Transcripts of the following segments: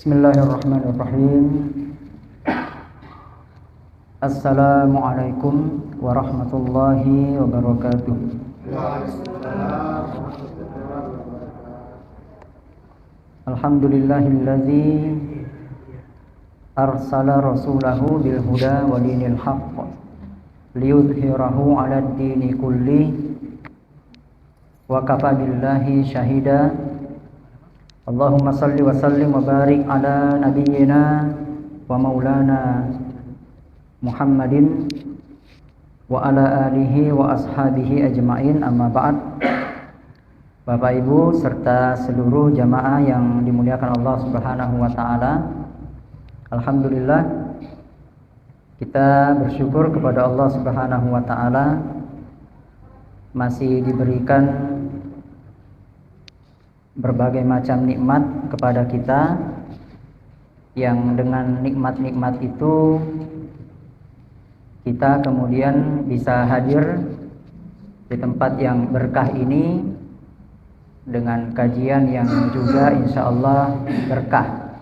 Bismillahirrahmanirrahim. Assalamualaikum warahmatullahi wabarakatuh. Alhamdulillahilladzi arsala rasulahu bil huda wa dinil haqq liyudhhirahu 'alad dini kulli wa kafa billahi syahida. Allahumma salli wa sallim wa barik ala nabiyyina wa maulana Muhammadin wa ala alihi wa ashabihi ajma'in, amma ba'd. Bapak Ibu serta seluruh jamaah yang dimuliakan Allah Subhanahu wa taala. Alhamdulillah kita bersyukur kepada Allah Subhanahu wa taala masih diberikan berbagai macam nikmat kepada kita, yang dengan nikmat-nikmat itu kita kemudian bisa hadir di tempat yang berkah ini dengan kajian yang juga insya Allah berkah.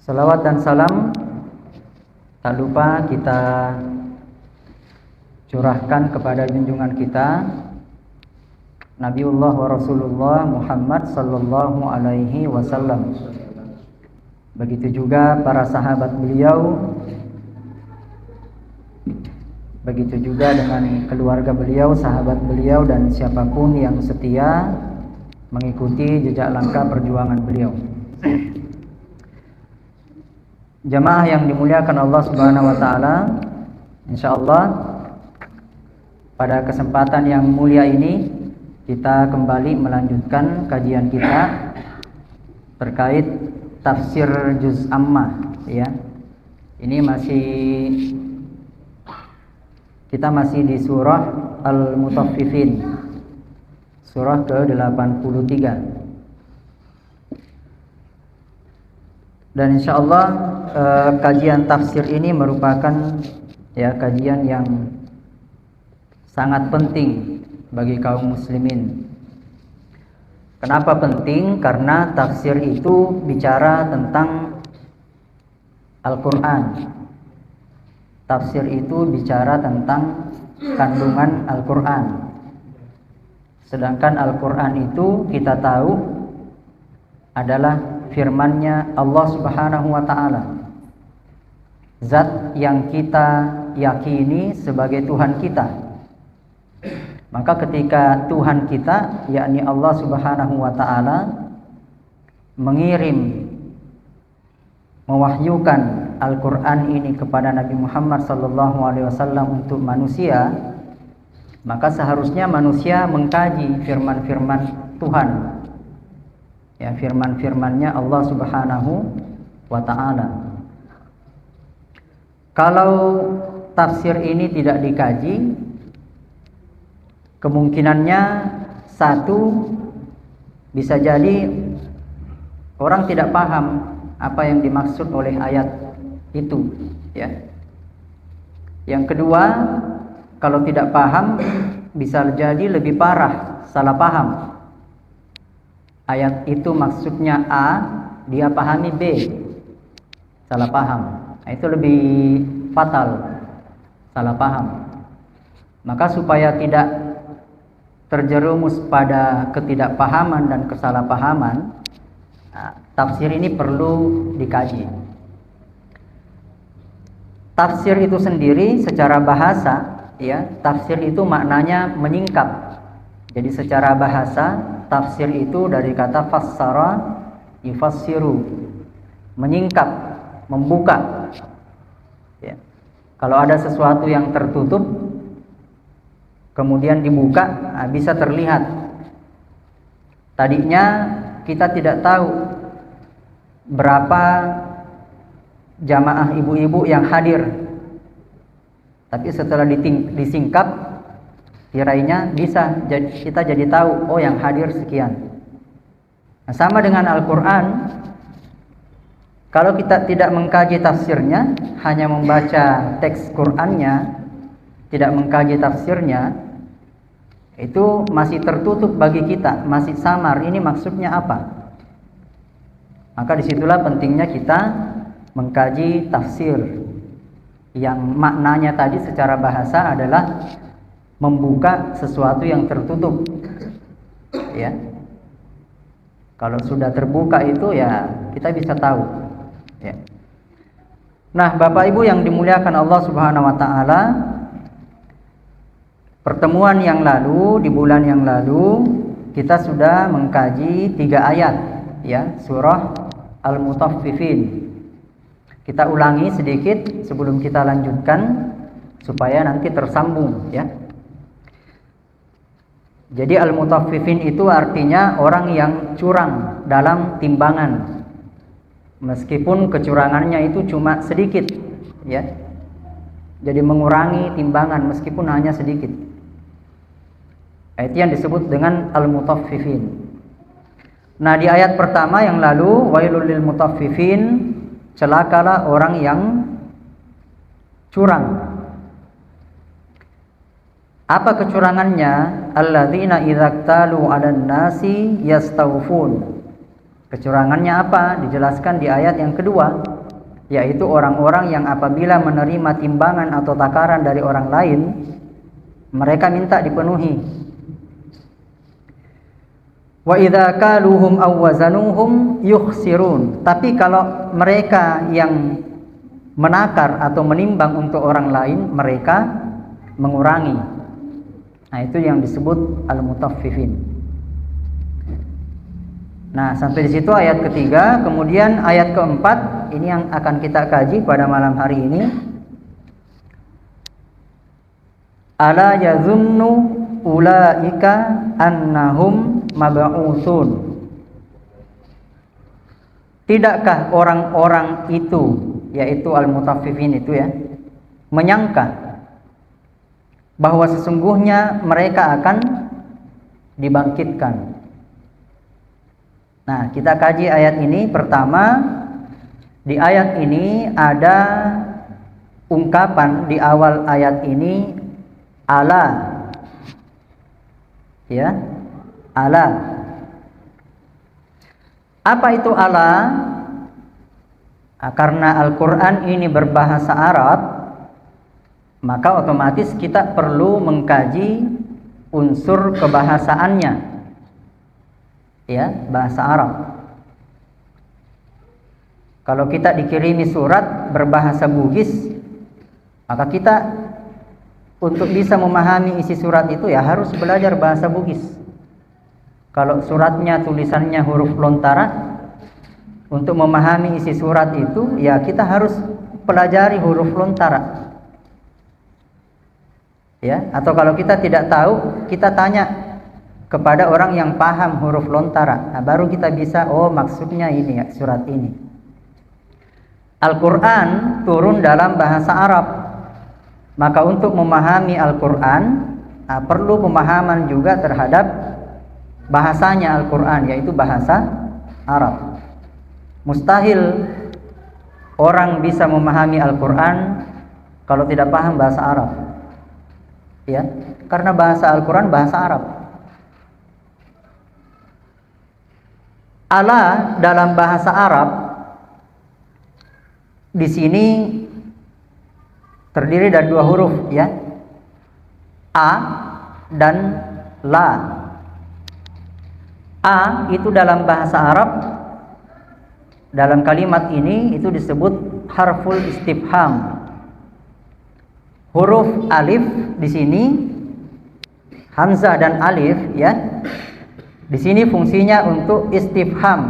Salawat dan salam tak lupa kita curahkan kepada junjungan kita Nabiullah wa Rasulullah Muhammad sallallahu alaihi wasallam. Begitu juga para sahabat beliau, begitu juga dengan keluarga beliau, sahabat beliau, dan siapapun yang setia mengikuti jejak langkah perjuangan beliau. Jamaah yang dimuliakan Allah Subhanahu wa taala, insyaallah pada kesempatan yang mulia ini kita kembali melanjutkan kajian kita terkait tafsir juz ammah, ya. Ini kita masih di surah Al-Mutaffifin, surah ke-83. Dan insyaallah kajian tafsir ini merupakan kajian yang sangat penting bagi kaum muslimin. Kenapa penting? Karena tafsir itu bicara tentang Al-Quran. Tafsir itu bicara tentang kandungan Al-Quran. Sedangkan Al-Quran itu kita tahu adalah firman-Nya Allah Subhanahu wa taala. Zat yang kita yakini sebagai Tuhan kita. Maka ketika Tuhan kita, yakni Allah Subhanahu wa taala, mewahyukan Al-Qur'an ini kepada Nabi Muhammad sallallahu alaihi wasallam untuk manusia, maka seharusnya manusia mengkaji firman-firman Tuhan. Ya, firman-firman-Nya Allah Subhanahu wa taala. Kalau tafsir ini tidak dikaji, kemungkinannya satu, bisa jadi orang tidak paham apa yang dimaksud oleh ayat itu, ya. Yang kedua, kalau tidak paham bisa jadi lebih parah, salah paham. Ayat itu maksudnya A, dia pahami B, salah paham. Nah, itu lebih fatal, salah paham. Maka supaya tidak terjerumus pada ketidakpahaman dan kesalahpahaman, tafsir ini perlu dikaji. Tafsir itu sendiri secara bahasa, ya, tafsir itu maknanya menyingkap. Jadi secara bahasa, tafsir itu dari kata fassara yufassiru, menyingkap, membuka. Ya. Kalau ada sesuatu yang tertutup kemudian dibuka, bisa terlihat. Tadinya kita tidak tahu berapa jamaah ibu-ibu yang hadir, tapi setelah disingkap, kirainya kita jadi tahu, oh yang hadir sekian. Nah, sama dengan Al-Quran, kalau kita tidak mengkaji tafsirnya, hanya membaca teks Qurannya, tidak mengkaji tafsirnya, itu masih tertutup bagi kita, masih samar. Ini maksudnya apa? Maka disitulah pentingnya kita mengkaji tafsir yang maknanya tadi secara bahasa adalah membuka sesuatu yang tertutup, ya. Kalau sudah terbuka itu ya kita bisa tahu, ya. Nah, Bapak Ibu yang dimuliakan Allah Subhanahu wa taala, pertemuan yang lalu, di bulan yang lalu kita sudah mengkaji 3 ayat, ya, surah Al-Mutaffifin. Kita ulangi sedikit sebelum kita lanjutkan supaya nanti tersambung, ya. Jadi Al-Mutaffifin itu artinya orang yang curang dalam timbangan. Meskipun kecurangannya itu cuma sedikit, ya. Jadi mengurangi timbangan meskipun hanya sedikit. Itu yang disebut dengan Al-Mutaffifin. Nah, di ayat pertama yang lalu, wailul lil mutaffifin, celakalah orang yang curang. Apa kecurangannya? Alladzina idza talu 'alan nasi yastawfun. Kecurangannya apa? Dijelaskan di ayat yang kedua, yaitu orang-orang yang apabila menerima timbangan atau takaran dari orang lain, mereka minta dipenuhi. Wa idza kaluhum aw wazanuhum yukhsirun. Tapi kalau mereka yang menakar atau menimbang untuk orang lain, mereka mengurangi. Nah, itu yang disebut al-mutaffifin. Nah, sampai di situ ayat ketiga. Kemudian ayat keempat, ini yang akan kita kaji pada malam hari ini. Ala yazunnu ulaika annahum mab'utsun. Tidakkah orang-orang itu, yaitu al-mutaffifin itu, ya, menyangka bahwa sesungguhnya mereka akan dibangkitkan. Nah, kita kaji ayat ini. Pertama, di ayat ini ada ungkapan di awal ayat ini ala, ya, ala. Apa itu ala? Nah, karena Al-Quran ini berbahasa Arab, maka otomatis kita perlu mengkaji unsur kebahasaannya, ya, bahasa Arab. Kalau kita dikirimi surat berbahasa Bugis, maka kita untuk bisa memahami isi surat itu ya harus belajar bahasa Bugis. Kalau suratnya tulisannya huruf lontara, untuk memahami isi surat itu ya kita harus pelajari huruf lontara. Ya, atau kalau kita tidak tahu, kita tanya kepada orang yang paham huruf lontara. Nah, baru kita bisa, oh maksudnya ini ya, surat ini. Al-Quran turun dalam bahasa Arab. Maka untuk memahami Al-Quran, perlu pemahaman juga terhadap bahasanya Al-Quran, yaitu bahasa Arab. Mustahil orang bisa memahami Al-Quran kalau tidak paham bahasa Arab. Ya, karena bahasa Al-Quran bahasa Arab. Ala dalam bahasa Arab di sini terdiri dari 2 huruf, ya, a dan la. A itu dalam bahasa Arab, dalam kalimat ini itu disebut harful istifham. Huruf alif di sini, hamzah dan alif, ya, di sini fungsinya untuk istifham,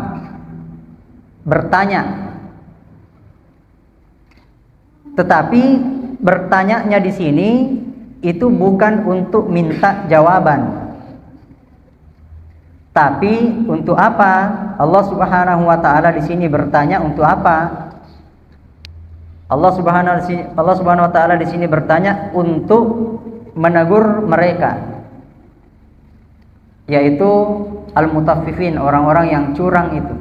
bertanya. Tetapi bertanyanya di sini itu bukan untuk minta jawaban. Tapi untuk apa? Allah Subhanahu wa taala di sini bertanya untuk apa? Allah Subhanahu wa taala di sini bertanya untuk menegur mereka, yaitu al-mutaffifin, orang-orang yang curang itu.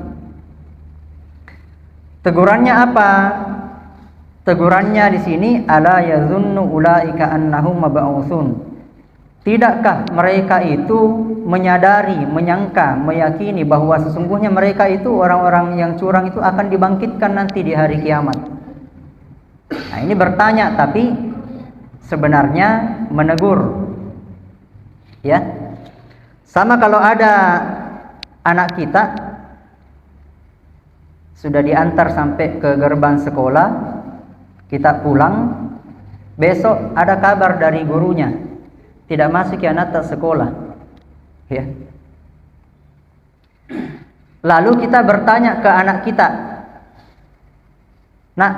Tegurannya apa? Tegurannya di sini ala yazunnu ulaika annahum mab'utsun. Tidakkah mereka itu menyadari, menyangka, meyakini bahwa sesungguhnya mereka itu orang-orang yang curang itu akan dibangkitkan nanti di hari kiamat? Nah, ini bertanya tapi sebenarnya menegur. Ya. Sama kalau ada anak kita sudah diantar sampai ke gerbang sekolah, kita pulang, besok ada kabar dari gurunya, tidak masuk ya anak sekolah. Ya. Lalu kita bertanya ke anak kita, "Nak,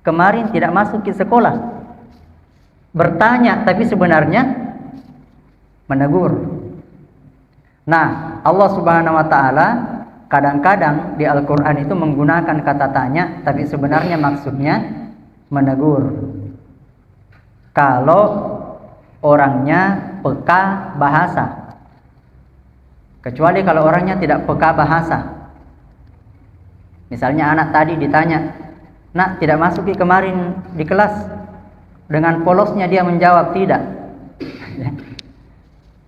kemarin tidak masuk ke sekolah?" Bertanya tapi sebenarnya menegur. Nah, Allah Subhanahu wa taala kadang-kadang di Al-Qur'an itu menggunakan kata tanya tapi sebenarnya maksudnya menegur. Kalau orangnya peka bahasa. Kecuali kalau orangnya tidak peka bahasa. Misalnya anak tadi ditanya, "Nak, tidak masuk kemarin di kelas?" Dengan polosnya dia menjawab tidak.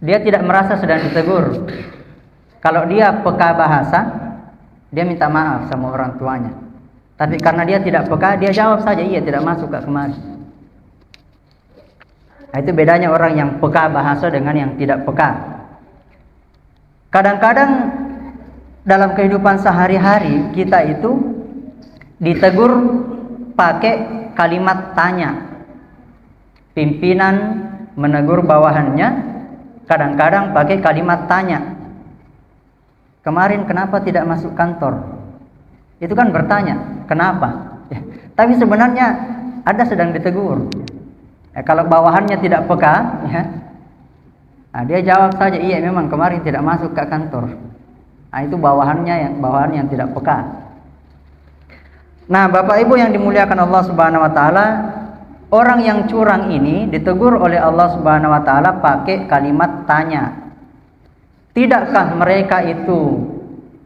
Dia tidak merasa sedang ditegur. Kalau dia peka bahasa, dia minta maaf sama orang tuanya. Tapi karena dia tidak peka, dia jawab saja, "Iya, tidak masuk kemarin." Nah, itu bedanya orang yang peka bahasa dengan yang tidak peka. Kadang-kadang dalam kehidupan sehari-hari kita itu ditegur pakai kalimat tanya. Pimpinan menegur bawahannya kadang-kadang pakai kalimat tanya. "Kemarin kenapa tidak masuk kantor?" Itu kan bertanya, kenapa? Ya, tapi sebenarnya ada sedang ditegur. Kalau bawahannya tidak peka, ya, nah, dia jawab saja, "Iya, memang kemarin tidak masuk ke kantor." Nah, itu bawahan yang tidak peka. Nah, Bapak Ibu yang dimuliakan Allah Subhanahu wa taala, orang yang curang ini ditegur oleh Allah Subhanahu wa taala pakai kalimat tanya. Tidakkah mereka itu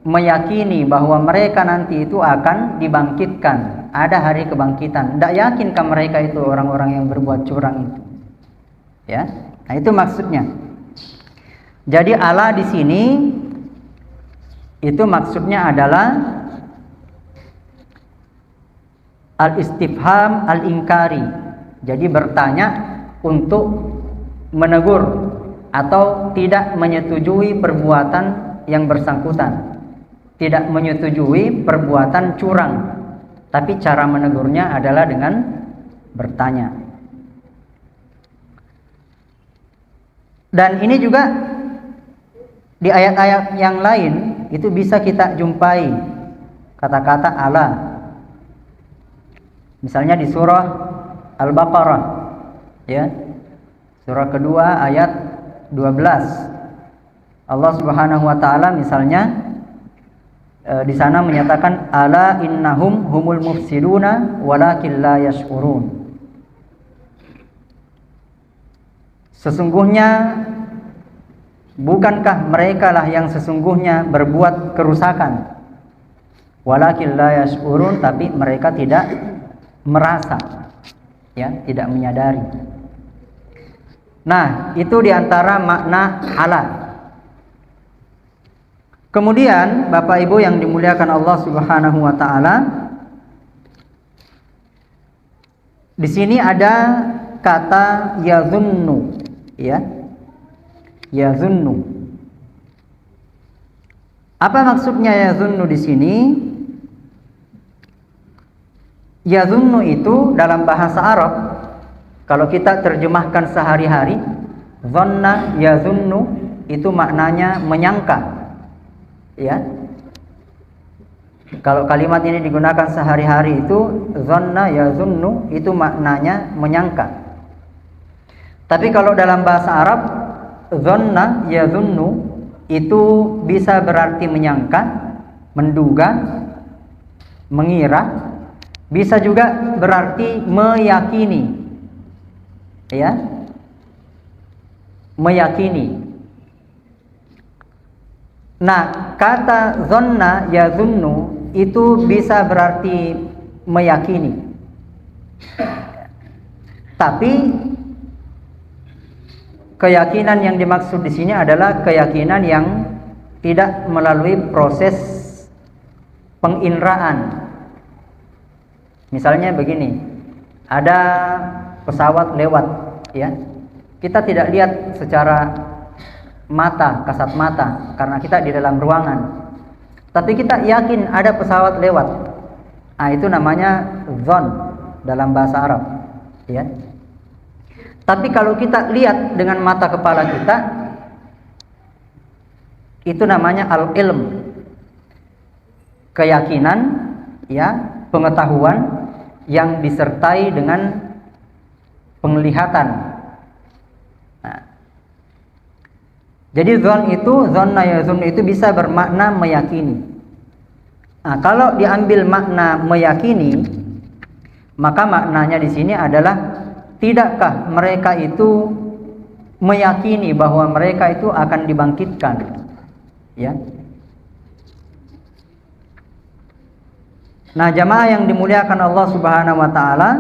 meyakini bahwa mereka nanti itu akan dibangkitkan, ada hari kebangkitan? Tidak yakinkah mereka itu orang-orang yang berbuat curang itu? Ya, nah itu maksudnya. Jadi Allah di sini itu maksudnya adalah al-istifham al-inkari. Jadi bertanya untuk menegur atau tidak menyetujui perbuatan yang bersangkutan. Tidak menyetujui perbuatan curang. Tapi cara menegurnya adalah dengan bertanya. Dan ini juga di ayat-ayat yang lain itu bisa kita jumpai kata-kata Allah. Misalnya di surah Al-Baqarah, ya. Surah kedua ayat 12. Allah Subhanahu wa taala misalnya di sana menyatakan, "Ala innahum humul mufsiduna walakin la yash'urun." Sesungguhnya bukankah mereka lah yang sesungguhnya berbuat kerusakan, walakin la yash'urun, tapi mereka tidak merasa, ya, tidak menyadari. Nah, itu diantara makna Allah. Kemudian Bapak Ibu yang dimuliakan Allah Subhanahu wa taala, di sini ada kata yazunnu, ya. Yazunnu. Apa maksudnya yazunnu di sini? Yazunnu itu dalam bahasa Arab, kalau kita terjemahkan sehari-hari, dhanna yazunnu itu maknanya menyangka. Ya. Kalau kalimat ini digunakan sehari-hari itu dhanna yazunnu itu maknanya menyangka. Tapi kalau dalam bahasa Arab dhanna yazunnu itu bisa berarti menyangka, menduga, mengira, bisa juga berarti meyakini. Ya. Meyakini. Nah, kata dhanna yazunnu itu bisa berarti meyakini. Tapi keyakinan yang dimaksud di sini adalah keyakinan yang tidak melalui proses penginderaan. Misalnya begini, ada pesawat lewat, ya. Kita tidak lihat secara mata, kasat mata, karena kita di dalam ruangan. Tapi kita yakin ada pesawat lewat. Nah, itu namanya dzan dalam bahasa Arab, ya. Tapi kalau kita lihat dengan mata kepala kita, itu namanya al-ilm, keyakinan, ya, pengetahuan yang disertai dengan penglihatan. Nah, jadi dzan itu bisa bermakna meyakini. Nah, kalau diambil makna meyakini, maka maknanya di sini adalah tidakkah mereka itu meyakini bahwa mereka itu akan dibangkitkan, ya. Nah, jamaah yang dimuliakan Allah Subhanahu wa taala,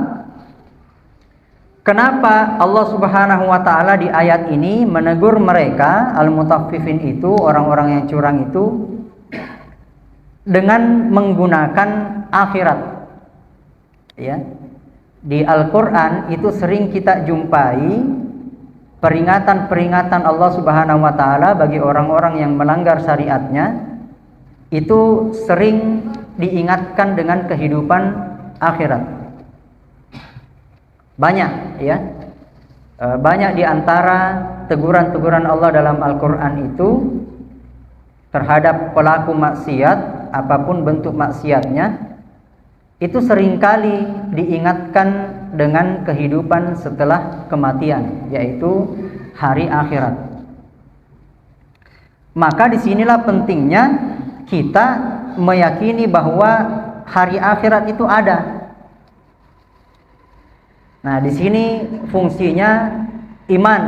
kenapa Allah Subhanahu wa taala di ayat ini menegur mereka al-mutaffifin itu, orang-orang yang curang itu, dengan menggunakan akhirat, ya. Di Al-Qur'an itu sering kita jumpai peringatan-peringatan Allah Subhanahu wa taala bagi orang-orang yang melanggar syariatnya, itu sering diingatkan dengan kehidupan akhirat. Banyak, ya. Banyak di antara teguran-teguran Allah dalam Al-Qur'an itu terhadap pelaku maksiat, apapun bentuk maksiatnya, itu seringkali diingatkan dengan kehidupan setelah kematian, yaitu hari akhirat. Maka disinilah pentingnya kita meyakini bahwa hari akhirat itu ada. Nah, di sini fungsinya iman,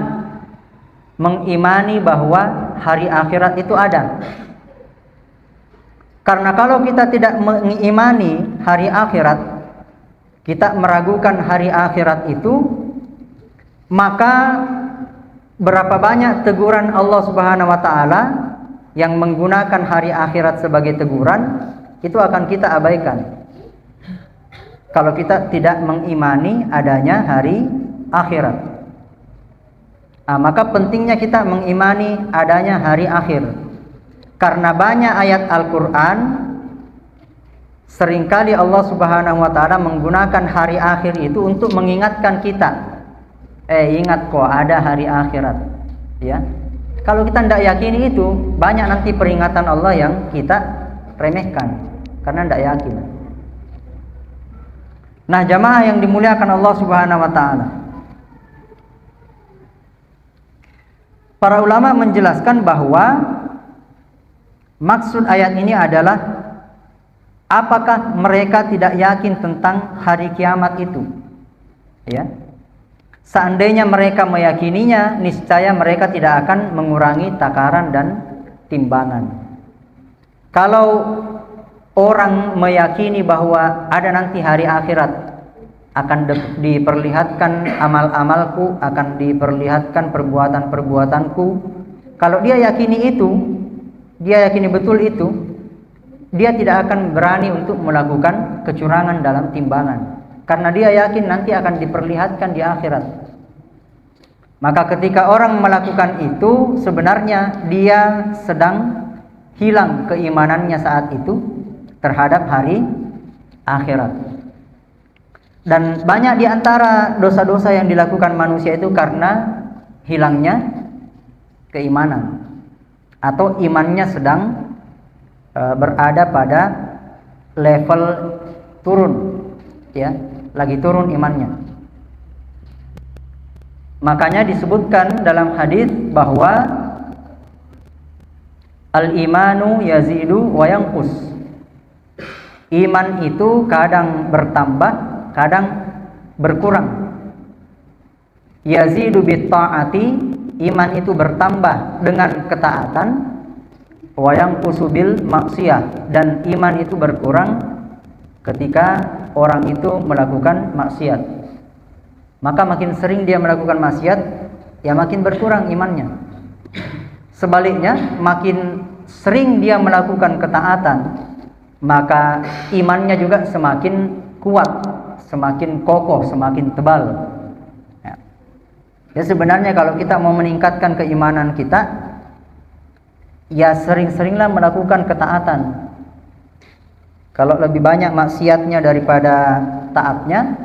mengimani bahwa hari akhirat itu ada. Karena kalau kita tidak mengimani hari akhirat, kita meragukan hari akhirat itu, maka berapa banyak teguran Allah Subhanahu wa taala yang menggunakan hari akhirat sebagai teguran, itu akan kita abaikan kalau kita tidak mengimani adanya hari akhirat. Nah, maka pentingnya kita mengimani adanya hari akhir. Karena banyak ayat Al-Quran, seringkali Allah Subhanahu wa ta'ala menggunakan hari akhir itu untuk mengingatkan kita, ingat kok ada hari akhirat, ya. Kalau kita tidak yakini itu, banyak nanti peringatan Allah yang kita remehkan karena tidak yakin. Nah, jamaah yang dimuliakan Allah Subhanahu wa ta'ala, para ulama menjelaskan bahwa maksud ayat ini adalah apakah mereka tidak yakin tentang hari kiamat itu, ya. Seandainya mereka meyakininya, niscaya mereka tidak akan mengurangi takaran dan timbangan. Kalau orang meyakini bahwa ada nanti hari akhirat, akan diperlihatkan amal-amalku, akan diperlihatkan perbuatan-perbuatanku, kalau dia yakini itu, dia yakini betul itu, dia tidak akan berani untuk melakukan kecurangan dalam timbangan, karena dia yakin nanti akan diperlihatkan di akhirat. Maka ketika orang melakukan itu, sebenarnya dia sedang hilang keimanannya saat itu terhadap hari akhirat. Dan banyak di antara dosa-dosa yang dilakukan manusia itu karena hilangnya keimanan, atau imannya sedang berada pada level turun, ya, lagi turun imannya. Makanya disebutkan dalam hadis bahwa al-imanu yazidu wa yanqus. Iman itu kadang bertambah, kadang berkurang. Yazidu bit ta'ati, iman itu bertambah dengan ketaatan, wa yanqusu bil maksiyah, dan iman itu berkurang ketika orang itu melakukan maksiat. Maka makin sering dia melakukan maksiat, ya makin berkurang imannya. Sebaliknya, makin sering dia melakukan ketaatan, maka imannya juga semakin kuat, semakin kokoh, semakin tebal. Ya sebenarnya kalau kita mau meningkatkan keimanan kita, ya sering-seringlah melakukan ketaatan. Kalau lebih banyak maksiatnya daripada taatnya,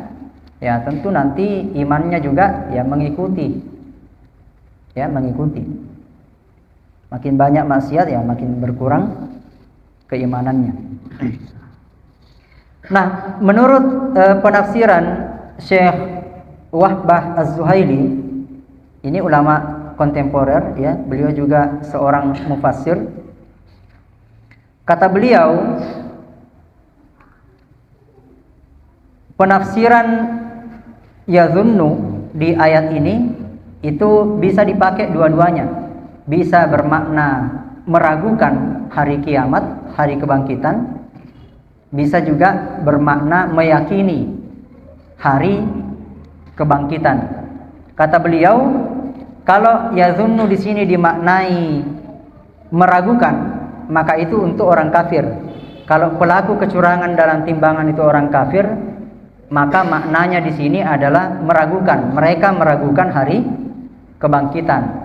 ya tentu nanti imannya juga ya mengikuti. Ya, mengikuti. Makin banyak maksiat ya makin berkurang keimanannya. Nah, menurut penafsiran Syekh Wahbah Az-Zuhaili, ini ulama kontemporer ya, beliau juga seorang mufassir. Kata beliau, penafsiran yazunnu di ayat ini itu bisa dipakai dua-duanya. Bisa bermakna meragukan hari kiamat, hari kebangkitan. Bisa juga bermakna meyakini hari kebangkitan. Kata beliau, kalau yazunnu di sini dimaknai meragukan, maka itu untuk orang kafir. Kalau pelaku kecurangan dalam timbangan itu orang kafir, maka maknanya di sini adalah meragukan. Mereka meragukan hari kebangkitan.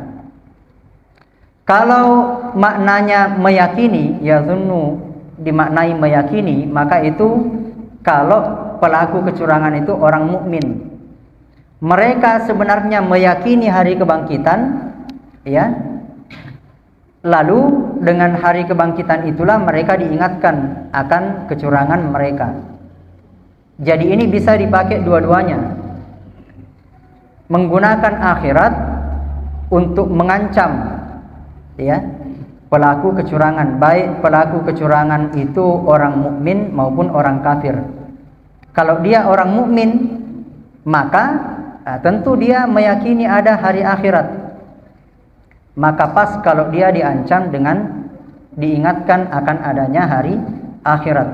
Kalau maknanya meyakini, yazunnu dimaknai meyakini, maka itu kalau pelaku kecurangan itu orang mukmin. Mereka sebenarnya meyakini hari kebangkitan, ya. Lalu dengan hari kebangkitan itulah mereka diingatkan akan kecurangan mereka. Jadi ini bisa dipakai dua-duanya. Menggunakan akhirat untuk mengancam ya pelaku kecurangan, baik pelaku kecurangan itu orang mukmin maupun orang kafir. Kalau dia orang mukmin, maka tentu dia meyakini ada hari akhirat. Maka pas kalau dia diancam dengan diingatkan akan adanya hari akhirat.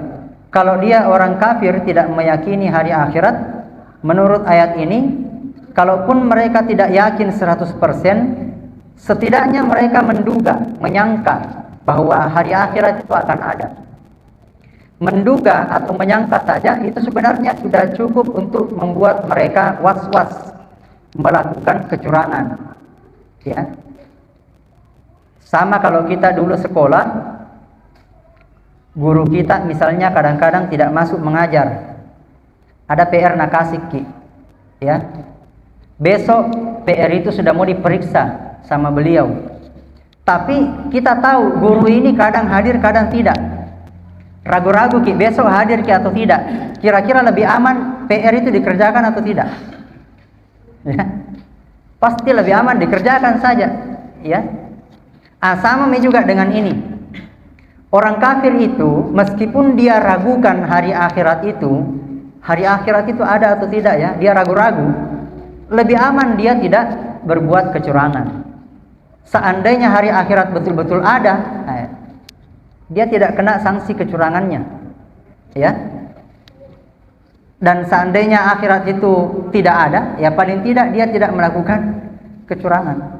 Kalau dia orang kafir tidak meyakini hari akhirat, menurut ayat ini, kalaupun mereka tidak yakin 100%, setidaknya mereka menduga, menyangka bahwa hari akhirat itu akan ada. Menduga atau menyangka saja itu sebenarnya sudah cukup untuk membuat mereka was-was melakukan kecurangan. Ya. Sama kalau kita dulu sekolah, guru kita misalnya kadang-kadang tidak masuk mengajar. Ada PR nakasik, Ki. Ya. Besok PR itu sudah mau diperiksa sama beliau. Tapi kita tahu guru ini kadang hadir, kadang tidak. Ragu-ragu, Ki, besok hadir Ki atau tidak. Kira-kira lebih aman PR itu dikerjakan atau tidak? Ya. Pasti lebih aman dikerjakan saja, ya. Sama juga dengan ini. Orang kafir itu meskipun dia ragukan hari akhirat itu ada atau tidak ya, dia ragu-ragu, lebih aman dia tidak berbuat kecurangan. Seandainya hari akhirat betul-betul ada, dia tidak kena sanksi kecurangannya. Ya. Dan seandainya akhirat itu tidak ada, ya paling tidak dia tidak melakukan kecurangan.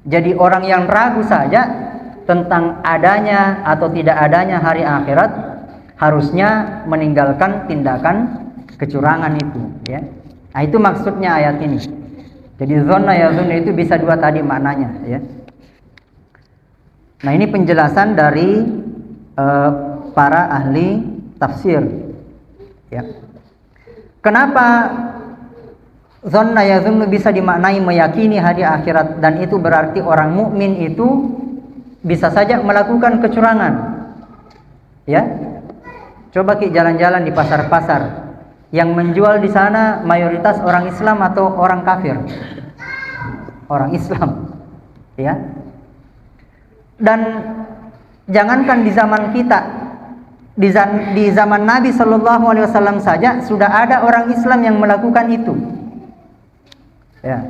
Jadi orang yang ragu saja tentang adanya atau tidak adanya hari akhirat harusnya meninggalkan tindakan kecurangan itu, ya. Nah, itu maksudnya ayat ini. Jadi zonna yazunnu itu bisa dua tadi maknanya, ya. Nah, ini penjelasan dari para ahli tafsir, ya. Kenapa zonna yazunnu bisa dimaknai meyakini hari akhirat, dan itu berarti orang mukmin itu bisa saja melakukan kecurangan. Ya. Coba Ki jalan-jalan di pasar-pasar. Yang menjual di sana mayoritas orang Islam atau orang kafir? Orang Islam. Ya. Dan jangankan di zaman kita, di zaman Nabi Shallallahu Alaihi Wasallam saja sudah ada orang Islam yang melakukan itu. Ya.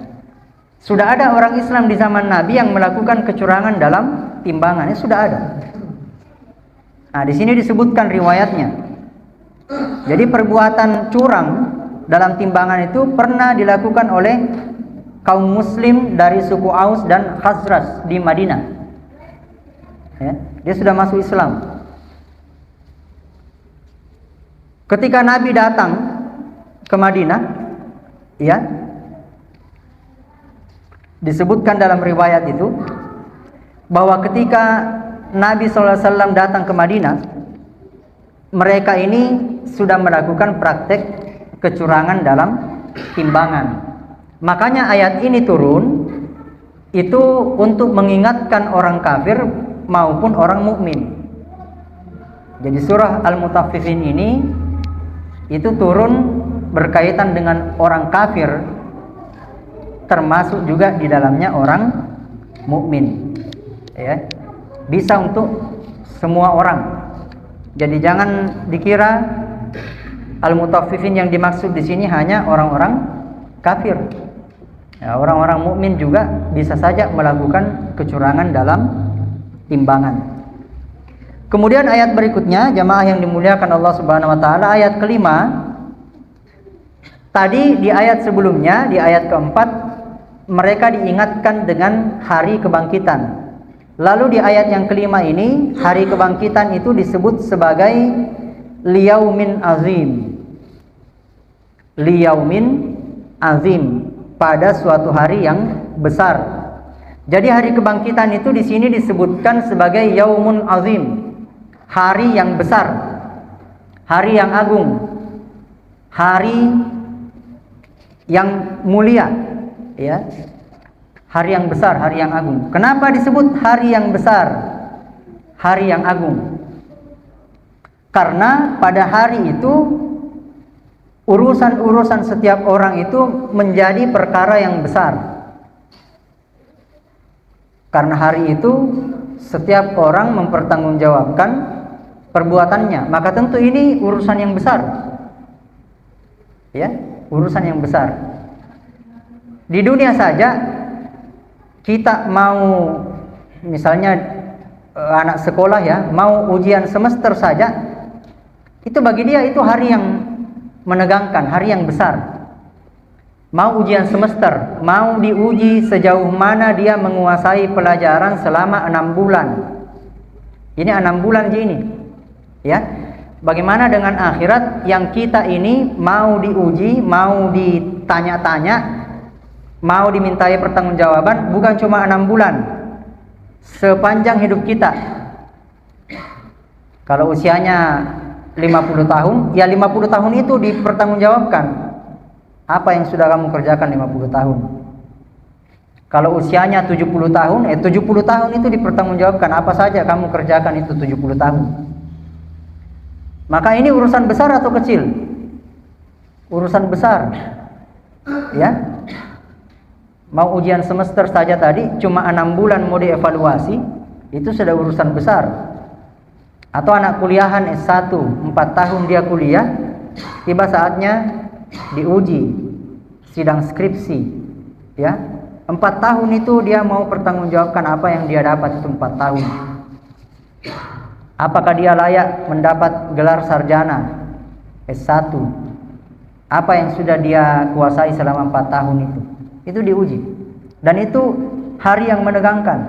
Sudah ada orang Islam di zaman Nabi yang melakukan kecurangan dalam timbangannya, sudah ada. Nah, di sini disebutkan riwayatnya. Jadi perbuatan curang dalam timbangan itu pernah dilakukan oleh kaum muslim dari suku Aus dan Khazraj di Madinah. Ya, dia sudah masuk Islam. Ketika Nabi datang ke Madinah, ya, disebutkan dalam riwayat itu bahwa ketika Nabi SAW datang ke Madinah, mereka ini sudah melakukan praktek kecurangan dalam timbangan. Makanya ayat ini turun itu untuk mengingatkan orang kafir maupun orang mukmin. Jadi surah Al-Mutaffifin ini itu turun berkaitan dengan orang kafir, termasuk juga di dalamnya orang mukmin. Ya, bisa untuk semua orang. Jadi jangan dikira Al-Mutaffifin yang dimaksud di sini hanya orang-orang kafir. Ya, orang-orang mukmin juga bisa saja melakukan kecurangan dalam timbangan. Kemudian ayat berikutnya, jamaah yang dimuliakan Allah Subhanahu wa taala, ayat kelima. Tadi di ayat sebelumnya, di ayat keempat, mereka diingatkan dengan hari kebangkitan. Lalu di ayat yang kelima ini, hari kebangkitan itu disebut sebagai liyaumin azim. Liyaumin azim, pada suatu hari yang besar. Jadi hari kebangkitan itu di sini disebutkan sebagai yaumun azim, hari yang besar, hari yang agung, hari yang mulia, ya. Hari yang besar, hari yang agung. Kenapa disebut hari yang besar, hari yang agung? Karena pada hari itu urusan-urusan setiap orang itu menjadi perkara yang besar. Karena hari itu setiap orang mempertanggungjawabkan perbuatannya, maka tentu ini urusan yang besar. Ya, urusan yang besar. Di dunia saja kita mau, misalnya anak sekolah ya, mau ujian semester saja, itu bagi dia itu hari yang menegangkan, hari yang besar. Mau ujian semester, mau diuji sejauh mana dia menguasai pelajaran selama 6 bulan. Ini 6 bulan ini, ya. Bagaimana dengan akhirat yang kita ini mau diuji, mau ditanya-tanya, mau dimintai pertanggungjawaban bukan cuma 6 bulan, sepanjang hidup kita. Kalau usianya 50 tahun, ya 50 tahun itu dipertanggungjawabkan. Apa yang sudah kamu kerjakan 50 tahun? Kalau usianya 70 tahun, 70 tahun itu dipertanggungjawabkan. Apa saja kamu kerjakan itu 70 tahun. Maka ini urusan besar atau kecil? Urusan besar. Ya. Mau ujian semester saja tadi cuma 6 bulan mau dievaluasi, itu sudah urusan besar. Atau anak kuliahan S1, 4 tahun dia kuliah, tiba saatnya diuji, sidang skripsi, ya. 4 tahun itu dia mau pertanggungjawabkan apa yang dia dapat itu 4 tahun. Apakah dia layak mendapat gelar sarjana S1? Apa yang sudah dia kuasai selama 4 tahun itu diuji. Dan itu hari yang menegangkan.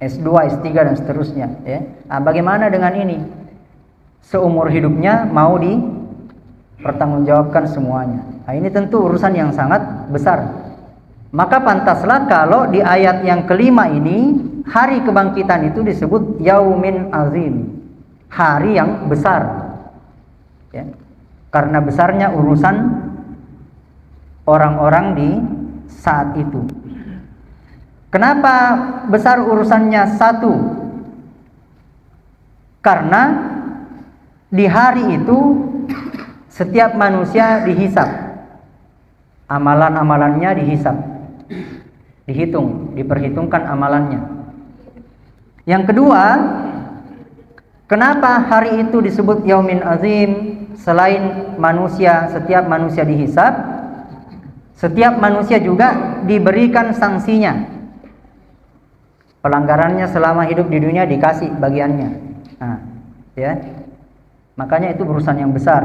S2, S3 dan seterusnya, ya. Nah, bagaimana dengan ini? Seumur hidupnya mau dipertanggungjawabkan semuanya. Nah, ini tentu urusan yang sangat besar. Maka pantaslah kalau di ayat yang kelima ini, hari kebangkitan itu disebut yaumin azim, hari yang besar, ya. Karena besarnya urusan orang-orang di saat itu. Kenapa besar urusannya? Satu, karena di hari itu setiap manusia dihisab, amalan-amalannya dihisab, dihitung, diperhitungkan amalannya. Yang kedua, kenapa hari itu disebut yaumin azim? Selain manusia, setiap manusia dihisab, setiap manusia juga diberikan sanksinya. Pelanggarannya selama hidup di dunia dikasih bagiannya. Nah, ya. Makanya itu urusan yang besar.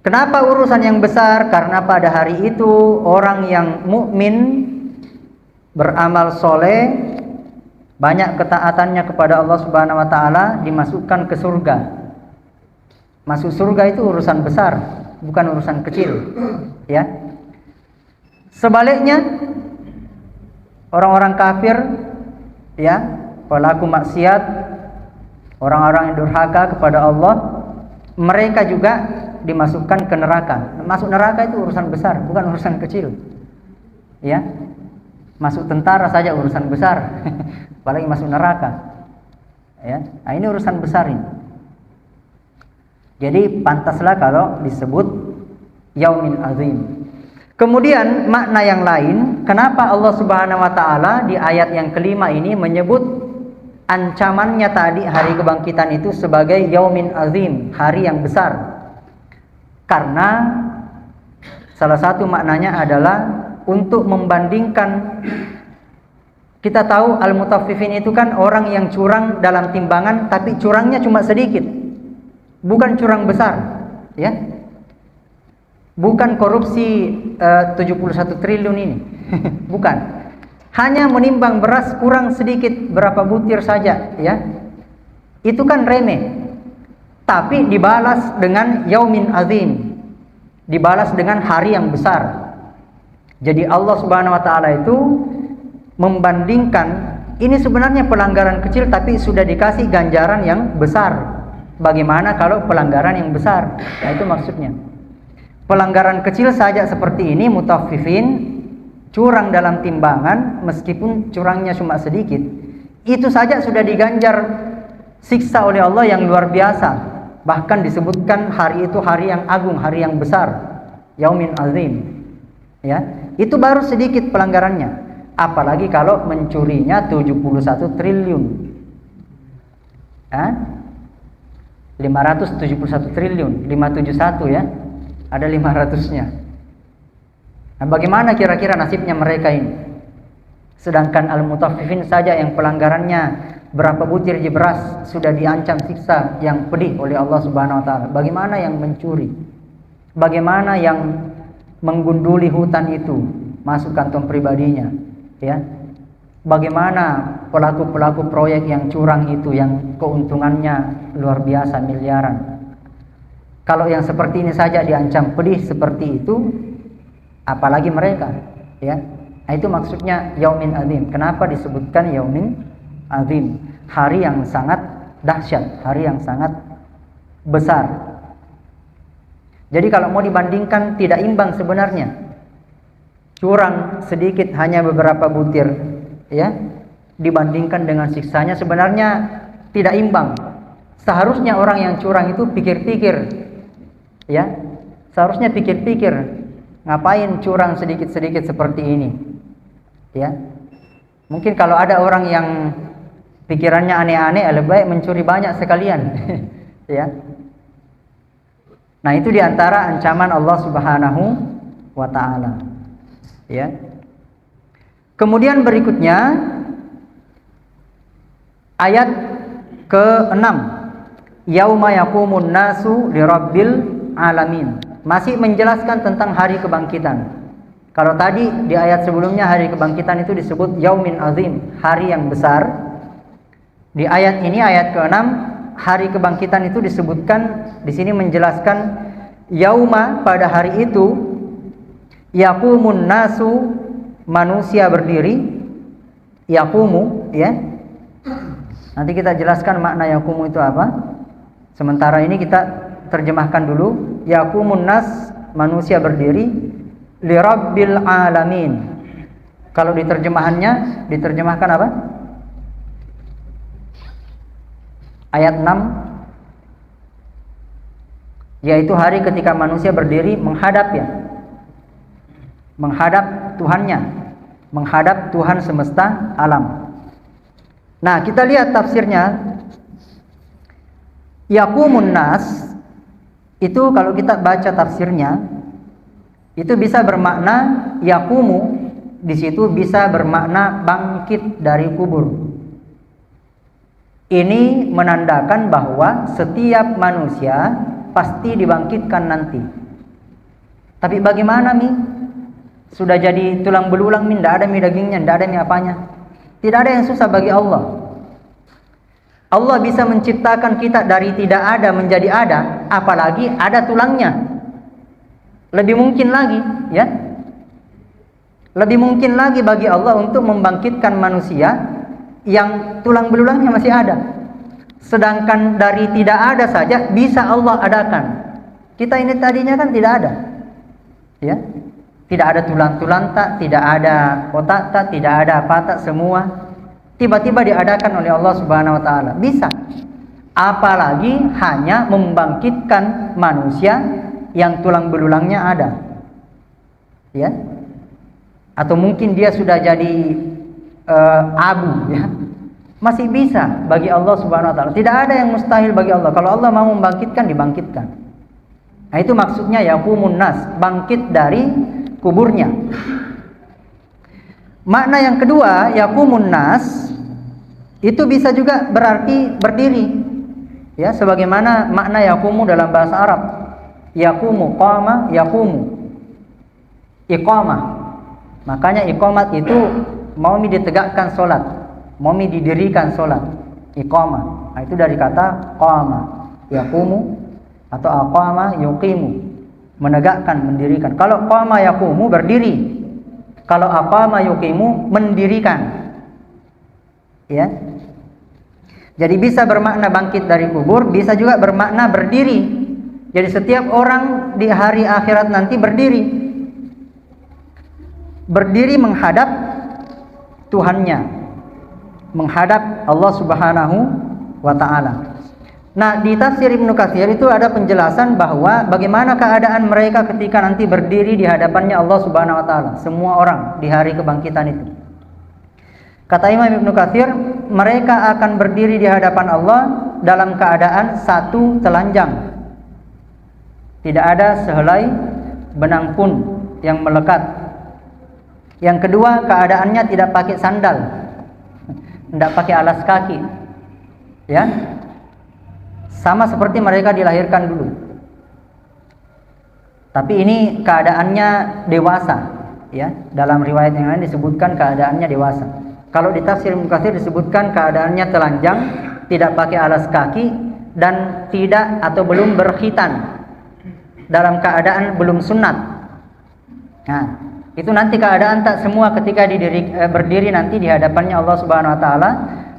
Kenapa urusan yang besar? Karena pada hari itu orang yang mukmin, beramal soleh, banyak ketaatannya kepada Allah Subhanahu wa taala, dimasukkan ke surga. Masuk surga itu urusan besar, bukan urusan kecil, ya. Sebaliknya, orang-orang kafir, ya, pelaku maksiat, orang-orang yang durhaka kepada Allah, mereka juga dimasukkan ke neraka. Masuk neraka itu urusan besar, bukan urusan kecil. Ya. Masuk tentara saja urusan besar, apalagi masuk neraka. Ya. Nah, ini urusan besar ini. Jadi pantaslah kalau disebut yaumin azim. Kemudian makna yang lain, kenapa Allah Subhanahu wa taala di ayat yang kelima ini menyebut ancamannya tadi hari kebangkitan itu sebagai yaumin azim, hari yang besar? Karena salah satu maknanya adalah untuk membandingkan. Kita tahu al-mutaffifin itu kan orang yang curang dalam timbangan, tapi curangnya cuma sedikit, bukan curang besar, ya. Bukan korupsi 71 triliun ini. Bukan. Hanya menimbang beras kurang sedikit berapa butir saja, ya. Itu kan remeh. Tapi dibalas dengan yaumin azim. Dibalas dengan hari yang besar. Jadi Allah Subhanahu wa taala itu membandingkan, ini sebenarnya pelanggaran kecil tapi sudah dikasih ganjaran yang besar. Bagaimana kalau pelanggaran yang besar? Nah, itu maksudnya. Pelanggaran kecil saja seperti ini, mutaffifin, curang dalam timbangan, meskipun curangnya cuma sedikit, itu saja sudah diganjar siksa oleh Allah yang luar biasa. Bahkan disebutkan hari itu hari yang agung, hari yang besar, yaumin azim. Ya, itu baru sedikit pelanggarannya. Apalagi kalau mencurinya 71 triliun. 571 triliun, 571 ya. Ada 500-nya. Nah, bagaimana kira-kira nasibnya mereka ini? Sedangkan al-mutaffifin saja yang pelanggarannya berapa butir beras sudah diancam siksa yang pedih oleh Allah Subhanahu wa taala. Bagaimana yang mencuri? Bagaimana yang menggunduli hutan itu masuk kantong pribadinya, ya? Bagaimana pelaku-pelaku proyek yang curang itu yang keuntungannya luar biasa miliaran? Kalau yang seperti ini saja diancam pedih seperti itu, apalagi mereka, ya? Nah, itu maksudnya yaumin azim. Kenapa disebutkan yaumin azim? Hari yang sangat dahsyat, hari yang sangat besar. Jadi kalau mau dibandingkan tidak imbang sebenarnya. Curang sedikit hanya beberapa butir, ya, dibandingkan dengan siksanya sebenarnya tidak imbang. Seharusnya orang yang curang itu pikir-pikir, ya, seharusnya pikir-pikir, ngapain curang sedikit-sedikit seperti ini, ya. Mungkin kalau ada orang yang pikirannya aneh-aneh, lebih baik mencuri banyak sekalian. Ya. Nah, itu diantara ancaman Allah Subhanahu wa ta'ala, ya. Kemudian berikutnya ayat ke-6, yauma yaqumun nasu lirabbil alamin, masih menjelaskan tentang hari kebangkitan. Kalau tadi di ayat sebelumnya hari kebangkitan itu disebut yaumin azim, hari yang besar. Di ayat ini ayat ke-6 hari kebangkitan itu disebutkan di sini menjelaskan yauma, pada hari itu yaqumun nasu, manusia berdiri, yaqumu, ya. Nanti kita jelaskan makna yaqumu itu apa. Sementara ini kita terjemahkan dulu. Yaqumun nas, manusia berdiri, lirabbil alamin. Kalau diterjemahannya diterjemahkan apa? Ayat 6, yaitu hari ketika manusia berdiri menghadap, ya, menghadap Tuhannya, menghadap Tuhan semesta alam. Nah, kita lihat tafsirnya. Yaqumun nas itu kalau kita baca tafsirnya itu bisa bermakna yaqumu, di situ bisa bermakna bangkit dari kubur. Ini menandakan bahwa setiap manusia pasti dibangkitkan nanti. Tapi bagaimana Mi? Sudah jadi tulang belulang Mi, tidak ada Mi dagingnya, tidak ada Mi apanya. Tidak ada yang susah bagi Allah. Allah bisa menciptakan kita dari tidak ada menjadi ada, apalagi ada tulangnya. Lebih mungkin lagi, ya. Lebih mungkin lagi bagi Allah untuk membangkitkan manusia yang tulang belulangnya masih ada. Sedangkan dari tidak ada saja bisa Allah adakan. Kita ini tadinya kan tidak ada. Ya. Tidak ada tulang-tulang tak, tidak ada otak tak, tidak ada apa tak, semua tiba-tiba diadakan oleh Allah Subhanahu wa taala. Bisa. Apalagi hanya membangkitkan manusia yang tulang belulangnya ada. Ya. Atau mungkin dia sudah jadi abu, ya. Masih bisa bagi Allah Subhanahu wa taala. Tidak ada yang mustahil bagi Allah. Kalau Allah mau membangkitkan, dibangkitkan. Nah, itu maksudnya yaqumun nas, bangkit dari kuburnya. Makna yang kedua, yaqumun nas, itu bisa juga berarti berdiri. Ya, sebagaimana makna yaqumu dalam bahasa Arab. Yaqumu, qama, yaqumu. Iqamah. Makanya iqamat itu mau ditegakkan solat, mau didirikan solat. Iqamah. Nah, itu dari kata qama, yaqumu, atau aqama yuqimu, menegakkan, mendirikan. Kalau qama yaqumu berdiri, kalau aqama yuqimu mendirikan. Ya. Jadi bisa bermakna bangkit dari kubur, bisa juga bermakna berdiri. Jadi setiap orang di hari akhirat nanti berdiri. Berdiri menghadap Tuhannya, menghadap Allah Subhanahu wa taala. Nah, di tafsir Ibnu Katsir itu ada penjelasan bahwa bagaimana keadaan mereka ketika nanti berdiri di hadapannya Allah Subhanahu wa taala, semua orang di hari kebangkitan itu. Kata Imam Ibnu Katsir, mereka akan berdiri di hadapan Allah dalam keadaan satu telanjang. Tidak ada sehelai benang pun yang melekat. Yang kedua, keadaannya tidak pakai sandal, tidak pakai alas kaki, ya, sama seperti mereka dilahirkan dulu. Tapi ini keadaannya dewasa, ya. Dalam riwayat yang lain disebutkan keadaannya dewasa. Kalau di tafsir Ibnu Katsir disebutkan keadaannya telanjang, tidak pakai alas kaki, dan tidak atau belum berkhitan, dalam keadaan belum sunat. Nah, itu nanti keadaan tak semua ketika berdiri nanti di hadapannya Allah Subhanahu wa taala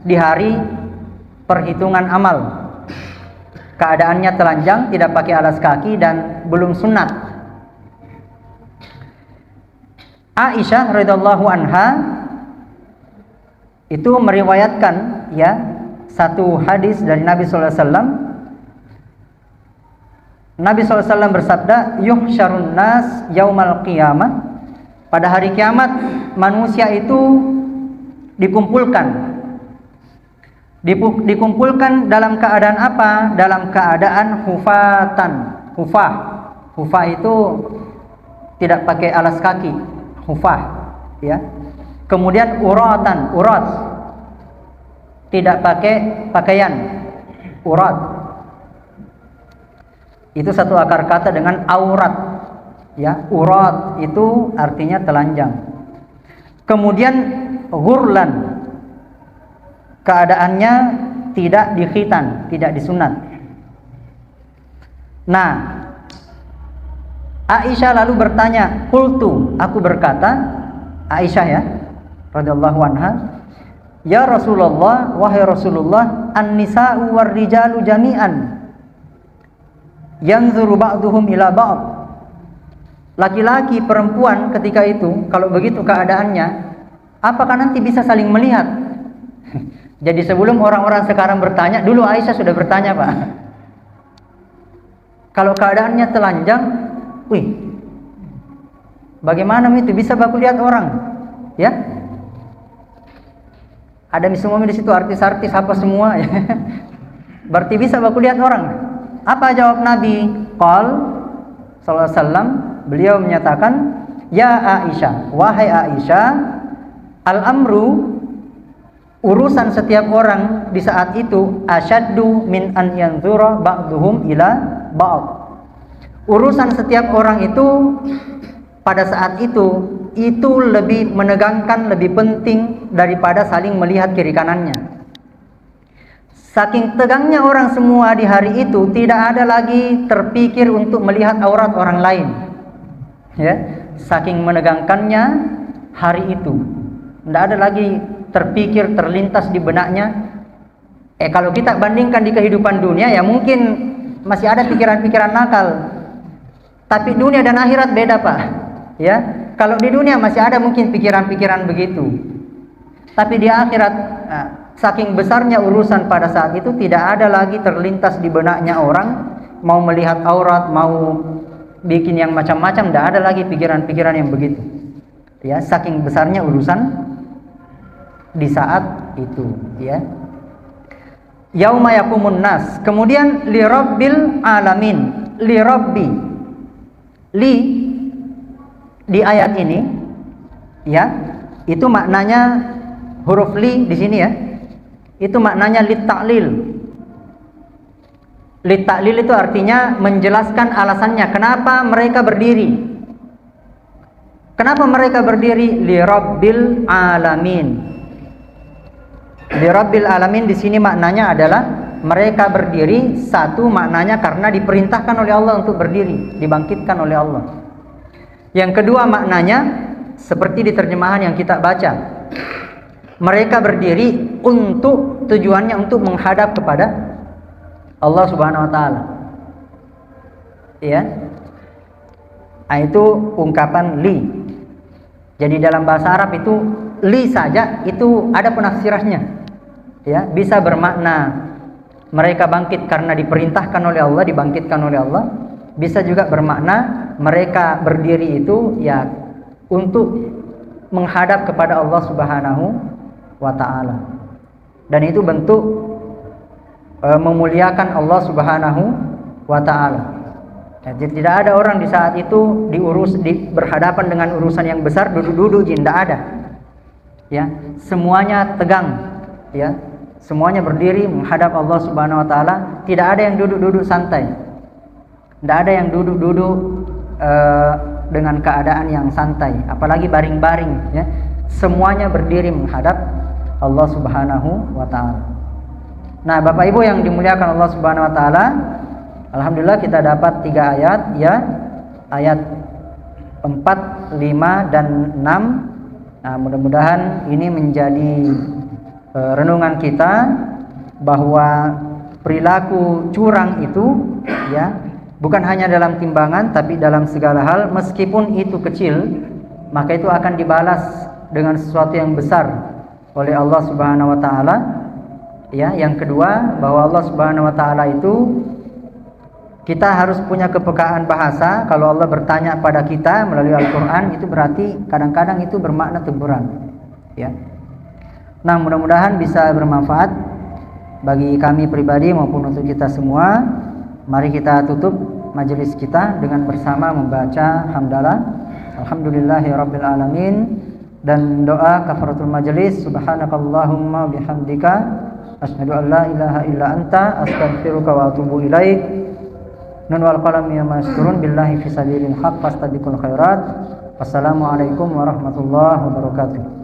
di hari perhitungan amal. Keadaannya telanjang, tidak pakai alas kaki, dan belum sunat. Aisyah radhiyallahu anha itu meriwayatkan, ya, satu hadis dari Nabi sallallahu alaihi wasallam. Nabi sallallahu alaihi wasallam bersabda, "Yuhsyarun nas yaumal qiyamah." Pada hari kiamat manusia itu dikumpulkan. Dikumpulkan dalam keadaan apa? Dalam keadaan hufatan. Hufah itu tidak pakai alas kaki. Hufah, ya. Kemudian uratan, urat. Tidak pakai pakaian. Urat. Itu satu akar kata dengan aurat. Ya, urat itu artinya telanjang. Kemudian ghurlan, keadaannya tidak dikhitan, tidak disunat. Nah, Aisyah lalu bertanya, qultu, aku berkata, Aisyah, ya, radhiyallahu anha, ya Rasulullah, wahai Rasulullah, an-nisa'u war-rijalu jami'an yanzuru ba'duhum ila ba'd. Laki-laki, perempuan ketika itu, kalau begitu keadaannya, apakah nanti bisa saling melihat? Jadi sebelum orang-orang sekarang bertanya, dulu Aisyah sudah bertanya, Pak. Kalau keadaannya telanjang, wih, bagaimana itu bisa baku lihat orang? Ya, ada semua di situ, artis-artis apa semua, ya. Berarti bisa baku lihat orang. Apa jawab Nabi? Qal sallallahu alaihi wasallam, beliau menyatakan, ya Aisyah, wahai Aisyah, al-amru, urusan setiap orang di saat itu, asyaddu min an yanzura ba'duhum ila ba'd. Urusan setiap orang itu pada saat itu lebih menegangkan, lebih penting daripada saling melihat kiri kanannya. Saking tegangnya orang semua di hari itu, tidak ada lagi terpikir untuk melihat aurat orang lain. Ya, saking menegangkannya hari itu, tidak ada lagi terpikir, terlintas di benaknya. Kalau kita bandingkan di kehidupan dunia, ya mungkin masih ada pikiran-pikiran nakal. Tapi dunia dan akhirat beda, Pak. Ya, kalau di dunia masih ada mungkin pikiran-pikiran begitu. Tapi di akhirat, saking besarnya urusan pada saat itu, tidak ada lagi terlintas di benaknya orang mau melihat aurat, mau bikin yang macam-macam, tidak ada lagi pikiran-pikiran yang begitu. Ya, saking besarnya urusan di saat itu, ya. Yauma yaqumun nas. Kemudian li rabbil alamin. Li rabbi. Li di ayat ini, ya, itu maknanya huruf li di sini, ya. Itu maknanya lit ta'lil. Lit ta'lil itu artinya menjelaskan alasannya kenapa mereka berdiri. Kenapa mereka berdiri? Li rabbil alamin. Li rabbil alamin di sini maknanya adalah mereka berdiri, satu maknanya karena diperintahkan oleh Allah untuk berdiri, dibangkitkan oleh Allah. Yang kedua maknanya seperti di terjemahan yang kita baca, mereka berdiri untuk tujuannya untuk menghadap kepada Allah Subhanahu wa taala. Ya. Itu ungkapan li. Jadi dalam bahasa Arab itu li saja itu ada penafsirannya. Ya, bisa bermakna mereka bangkit karena diperintahkan oleh Allah, dibangkitkan oleh Allah. Bisa juga bermakna mereka berdiri itu ya untuk menghadap kepada Allah Subhanahu wa taala. Dan itu bentuk memuliakan Allah Subhanahu wa taala. Jadi tidak ada orang di saat itu berhadapan dengan urusan yang besar duduk-duduk, tidak ada. Ya, semuanya tegang, ya. Semuanya berdiri menghadap Allah Subhanahu wa taala, tidak ada yang duduk-duduk santai. Tidak ada yang duduk-duduk dengan keadaan yang santai, apalagi baring-baring, ya. Semuanya berdiri menghadap Allah Subhanahu wa taala. Nah, Bapak Ibu yang dimuliakan Allah Subhanahu wa taala, alhamdulillah kita dapat 3 ayat, ya. Ayat 4, 5 dan 6. Nah, mudah-mudahan ini menjadi renungan kita bahwa perilaku curang itu, ya, bukan hanya dalam timbangan tapi dalam segala hal. Meskipun itu kecil, maka itu akan dibalas dengan sesuatu yang besar oleh Allah Subhanahu wa taala. Ya, yang kedua, bahwa Allah Subhanahu wa taala itu kita harus punya kepekaan bahasa. Kalau Allah bertanya pada kita melalui Al-Qur'an, itu berarti kadang-kadang itu bermakna teguran, ya. Nah, mudah-mudahan bisa bermanfaat bagi kami pribadi maupun untuk kita semua. Mari kita tutup majelis kita dengan bersama membaca hamdalah alhamdulillahirabbil alamin dan doa kafaratul majelis. Subhanakallahumma bihamdika asyhadu an la ilaha illa anta astaghfiruka wa atubu ilaik. Nun wal qalam ya masturun billahi fi sabilil haq fastabiqul khairat. Wassalamualaikum warahmatullahi wabarakatuh.